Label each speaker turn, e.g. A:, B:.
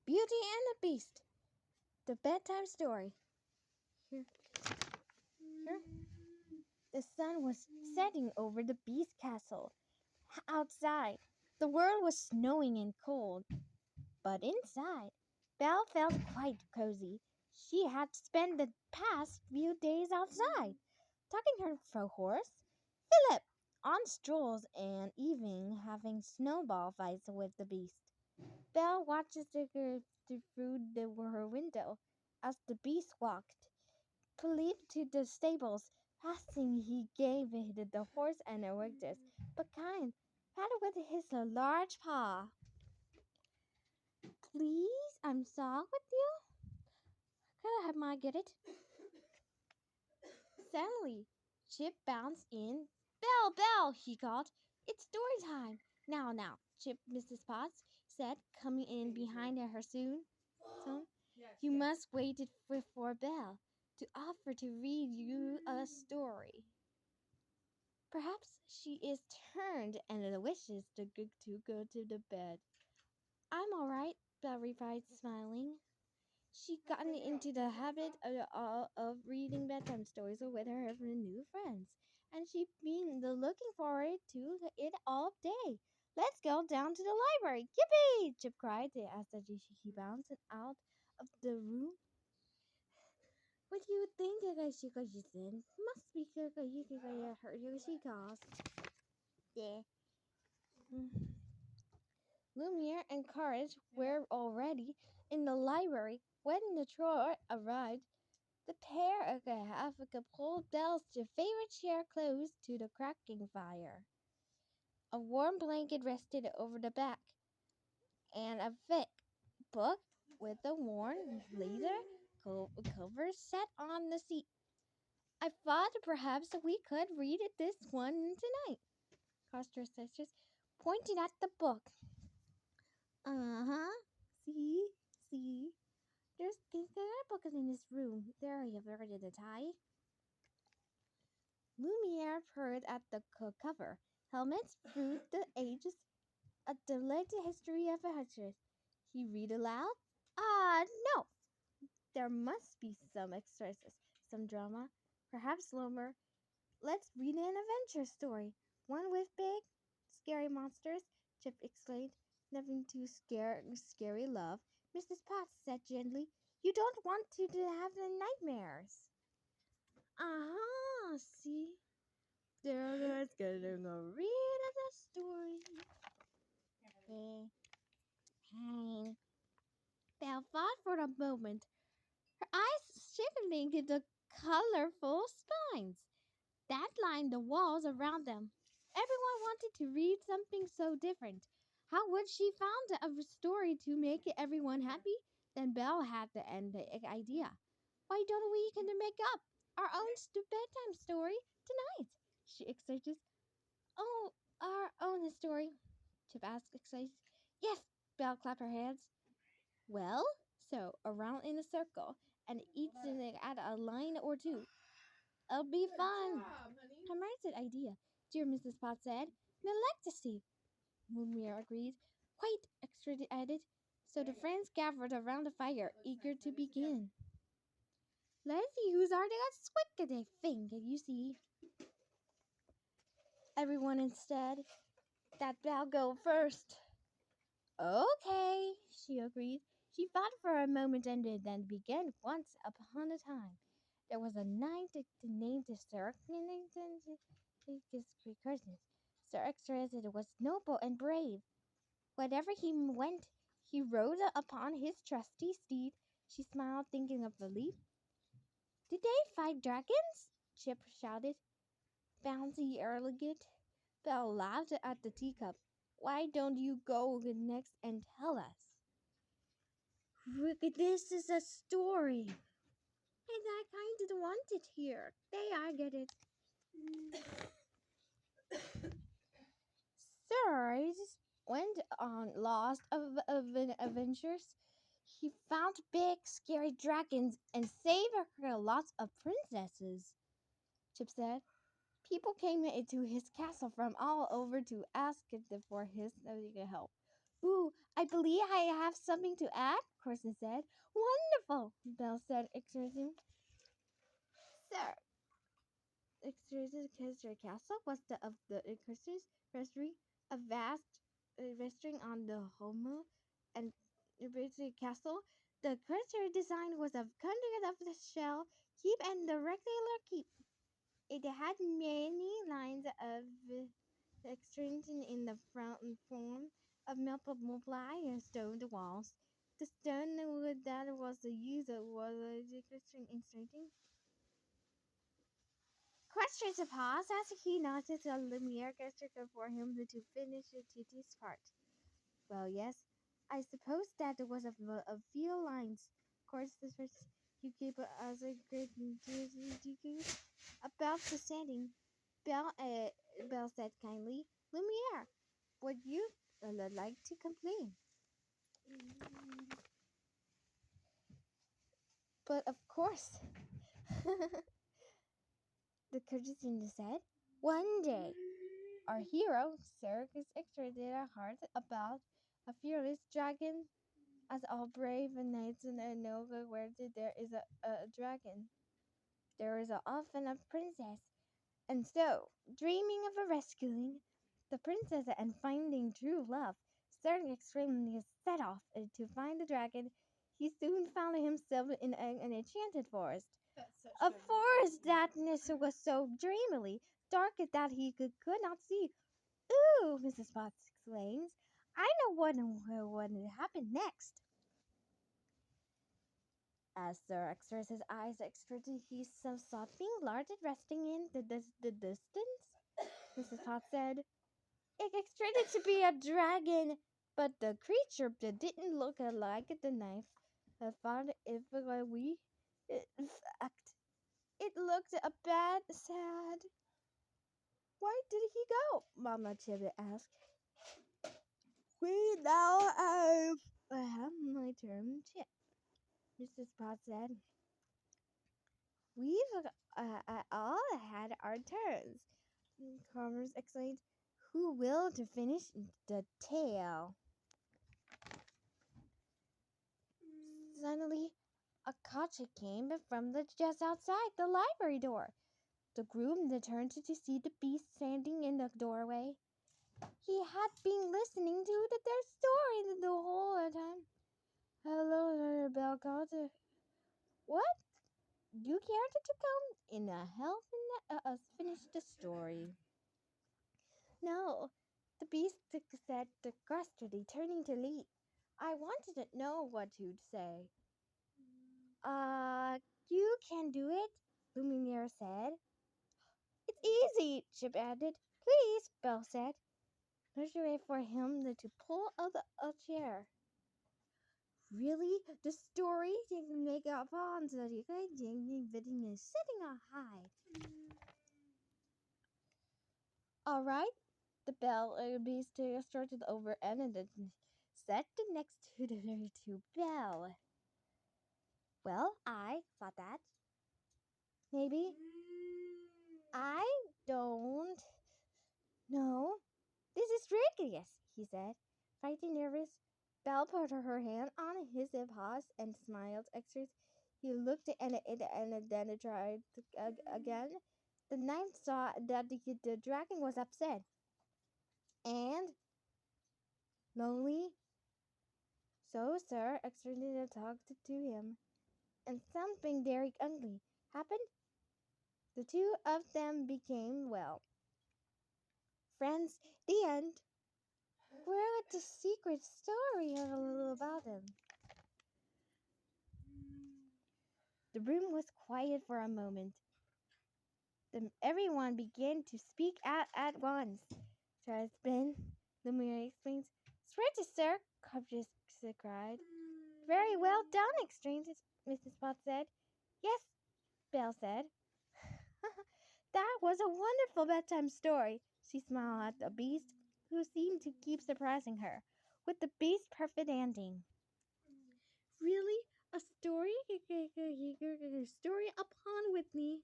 A: Beauty and the Beast, the bedtime story. Here. The sun was setting over the beast castle. Outside, the world was snowing and cold, but inside, Belle felt quite cozy. She had spent the past few days outside, talking her horse, Philip, on strolls and even having snowball fights with the beast. Belle watches through her window as the beast walked, leaped to the stables. Passing, he gave it the horse and a wiggus, but kind, patted with his large paw. Please, I'm sorry with you. Could I have my get it? Suddenly, Chip bounced in. Belle, Belle, he called. It's story time. Now, Chip, Mrs. Potts said, coming in behind her soon. You must wait for Belle to offer to read you a story. Perhaps she is turned and wishes to go to the bed. I'm all right, Belle replied, smiling. She'd gotten into the habit of reading bedtime stories with her new friends, and she'd been looking forward to it all day. Let's go down to the library. Yippee! Chip cried as he bounced out of the room. What do you think she said? Must be her she calls. Yeah. Lumiere and Courage were already in the library when the troll arrived. The pair pulled Belle's favorite chair close to the cracking fire. A warm blanket rested over the back, and a thick book with a worn leather cover sat on the seat. I thought perhaps we could read this one tonight, Coster sisters, pointing at the book. Uh-huh. See? There's books in this room. There you have read the tie. Lumiere purred at the cover. Helmets through the ages. A delightful history of a huntress. He read aloud. No. There must be some extras, some drama, perhaps humor. Let's read an adventure story. One with big, scary monsters, Chip exclaimed. Nothing too scary, love. Mrs. Potts said gently. You don't want to have the nightmares. Uh-huh, see? They're gonna read the story. Okay. Fine. Belle thought for a moment, her eyes shifting to the colorful spines that lined the walls around them. Everyone wanted to read something so different. How would she found a story to make everyone happy? Then Belle had the idea. Why don't we make up our own bedtime story tonight? She excited. Oh, our own story, Chip asked, excited. Yes, Belle clapped her hands. Well, so around in a circle and each at a line or two. It'll be fun. Hammer's idea, dear Mrs. Potts said. Me like to see. Lumiere agreed. Quite, Extra added. So the friends gathered around the fire, eager to begin. Let's see who's are the swickety thing, you see. Everyone instead. That Belle go first. Okay, she agreed. She thought for a moment and then began once upon a time. There was a knight named Sir Curtis. Sir Exeter was noble and brave. Wherever he went, he rode upon his trusty steed. She smiled, thinking of the leap. Did they fight dragons? Chip shouted. Bouncy elegant. Belle laughed at the teacup. Why don't you go next and tell us? This is a story. And I kind of want it here. There, I get it. Sirs went on lost of adventures. He found big, scary dragons and saved lots of princesses, Chip said. People came into his castle from all over to ask for his help. Ooh, I believe I have something to add, Carson said. Wonderful, Belle said, exerting. Sir, Exeter Castle was the of the Exeter's vestry, a vast vestry on the Homo and Exeter Castle. The Exeter design was a conduit of the shell keep and the rectangular keep. It had many lines of extension in the front form of multiply and stone walls. The stone wood that was used was extension. Questions a pause as he nodded to Lumiere gesture for him to finish Titi's part. Well, yes, I suppose that there was a few lines. Of course, this was you keep as a great about the setting. Belle said kindly, Lumiere, would you like to complain? But of course, the courtesan said, one day. Our hero, Circus extracted a heart about a fearless dragon, as all brave knights know where there is a dragon. There is often a princess, and so, dreaming of a rescuing the princess and finding true love, Circus extremely set off to find the dragon. He soon found himself in an enchanted forest. A forest that was so dreamily dark that he could not see. Ooh, Mrs. Potts exclaims. I know what would happen next. As Sir Extra's eyes extracted, he saw something large resting in the distance. Mrs. Potts said, it extracted to be a dragon, but the creature didn't look like the knife. I thought if we, in fact, it looked a bad sad. Why did he go? Mama Chibbit asked. We now have my term chip, Mrs. Potts said. We've all had our turns, Commerce exclaimed. Who will to finish the tale? Suddenly, a coach came from just outside the library door. The groom turned to see the beast standing in the doorway. He had been listening to their story the whole time. Hello, Belle called. What? You care to come in a help and us finish the story? No, the beast said crustily, turning to leave. I wanted to know what you'd say. You can do it, Lumiere said. It's easy, Chip added. Please, Belle said. Nursery for him to pull out a chair. Really? The story didn't make up on so you is sitting on high. All right. The bell beast started over and then said the next to Bell. Well, I thought that. Maybe. I don't know. This is ridiculous, he said. Frightened nervous, Belle put her hand on his hip paws and smiled extra. He looked and then tried again. The knight saw that the dragon was upset and lonely. So Sir extended talked to him, and something very ugly happened. The two of them became, well, friends. The end. Where the secret story a little about him? The room was quiet for a moment. Then everyone began to speak at once. Charles Ben, Lumiere explains. Switches, sir, Cobus cried. Very well done, exclaimed Mrs. Potts said. Yes, Belle said. That was a wonderful bedtime story. She smiled at the beast, who seemed to keep surprising her, with the beast's perfect ending. Really? A story? A story upon with me?